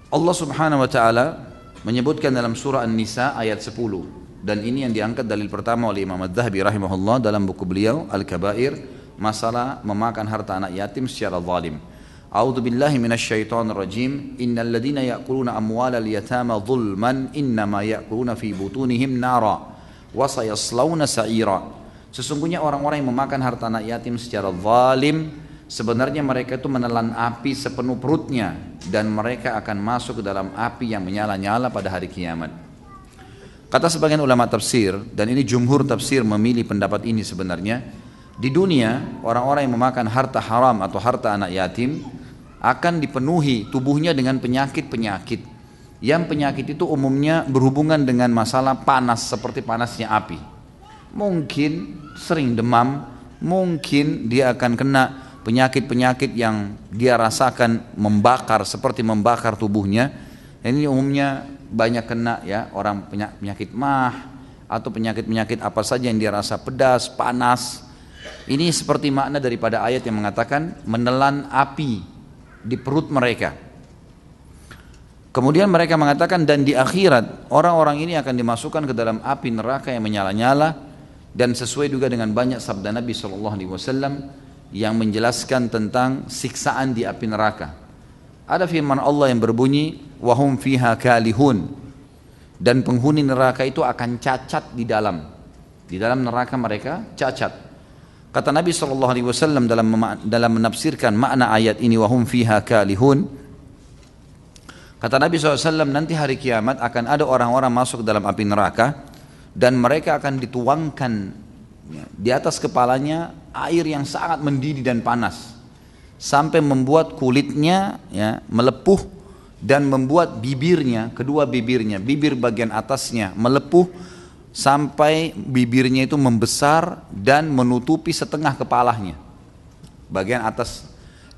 Allah Subhanahu wa taala menyebutkan dalam surah An-Nisa ayat 10, dan ini yang diangkat dalil pertama oleh Imam Adz-Dzahabi rahimahullah dalam buku beliau Al-Kabair, masalah memakan harta anak yatim secara zalim. A'udzu billahi minasyaitonir rajim. Innal ladzina ya'kuluna amwalal yatama dzulman innama ya'kuluna fi butunihim nara wa sayaslawna sa'ira. Sesungguhnya orang-orang yang memakan harta anak yatim secara zalim, sebenarnya mereka itu menelan api sepenuh perutnya dan mereka akan masuk ke dalam api yang menyala-nyala pada hari kiamat. Kata sebagian ulama tafsir, dan ini jumhur tafsir memilih pendapat ini sebenarnya, di dunia orang-orang yang memakan harta haram atau harta anak yatim akan dipenuhi tubuhnya dengan penyakit-penyakit. Yang penyakit itu umumnya berhubungan dengan masalah panas seperti panasnya api. Mungkin sering demam, mungkin dia akan kena penyakit-penyakit yang dia rasakan membakar seperti membakar tubuhnya. Ini umumnya banyak kena ya, orang penyakit mah atau penyakit-penyakit apa saja yang dia rasa pedas, panas. Ini seperti makna daripada ayat yang mengatakan menelan api di perut mereka. Kemudian mereka mengatakan dan di akhirat orang-orang ini akan dimasukkan ke dalam api neraka yang menyala-nyala, dan sesuai juga dengan banyak sabda Nabi SAW yang menjelaskan tentang siksaan di api neraka. Ada firman Allah yang berbunyi wahum fiha kalihun, dan penghuni neraka itu akan cacat di dalam neraka mereka cacat. Kata Nabi SAW dalam menafsirkan makna ayat ini wahum fiha kalihun, kata Nabi SAW nanti hari kiamat akan ada orang-orang masuk dalam api neraka dan mereka akan dituangkan di atas kepalanya air yang sangat mendidih dan panas sampai membuat kulitnya ya, melepuh dan membuat bibirnya, kedua bibirnya, bibir bagian atasnya melepuh sampai bibirnya itu membesar dan menutupi setengah kepalanya bagian atas,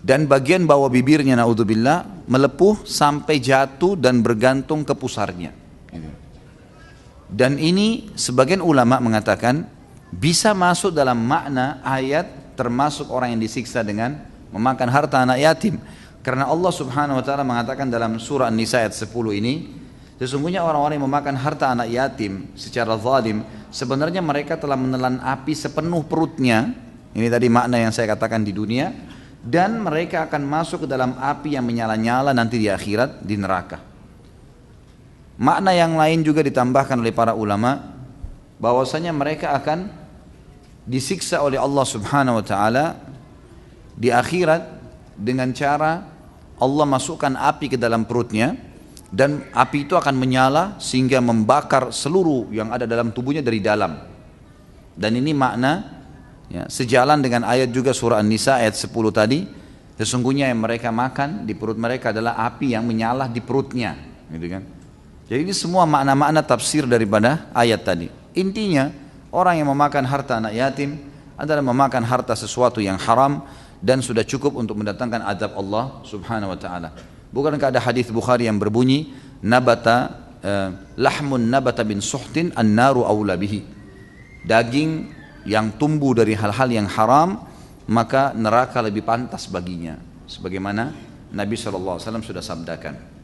dan bagian bawah bibirnya naudzubillah melepuh sampai jatuh dan bergantung ke pusarnya. Dan ini sebagian ulama mengatakan bisa masuk dalam makna ayat termasuk orang yang disiksa dengan memakan harta anak yatim, karena Allah Subhanahu wa taala mengatakan dalam surah An-Nisa ayat 10 ini, sesungguhnya orang-orang yang memakan harta anak yatim secara zalim, sebenarnya mereka telah menelan api sepenuh perutnya. Ini tadi makna yang saya katakan di dunia, dan mereka akan masuk ke dalam api yang menyala-nyala nanti di akhirat, di neraka. Makna yang lain juga ditambahkan oleh para ulama, bahwasanya mereka akan disiksa oleh Allah Subhanahu wa taala di akhirat dengan cara Allah masukkan api ke dalam perutnya, dan api itu akan menyala sehingga membakar seluruh yang ada dalam tubuhnya dari dalam. Dan ini makna ya, sejalan dengan ayat juga surah An-Nisa ayat 10 tadi, sesungguhnya yang mereka makan di perut mereka adalah api yang menyala di perutnya, gitu kan. Jadi ini semua makna-makna tafsir daripada ayat tadi. Intinya orang yang memakan harta anak yatim adalah memakan harta sesuatu yang haram dan sudah cukup untuk mendatangkan azab Allah Subhanahu wa taala. Bukankah ada hadis Bukhari yang berbunyi nabata lahmun nabata bin suhtin an-naru aula bihi. Daging yang tumbuh dari hal-hal yang haram maka neraka lebih pantas baginya, sebagaimana Nabi SAW sudah sabdakan.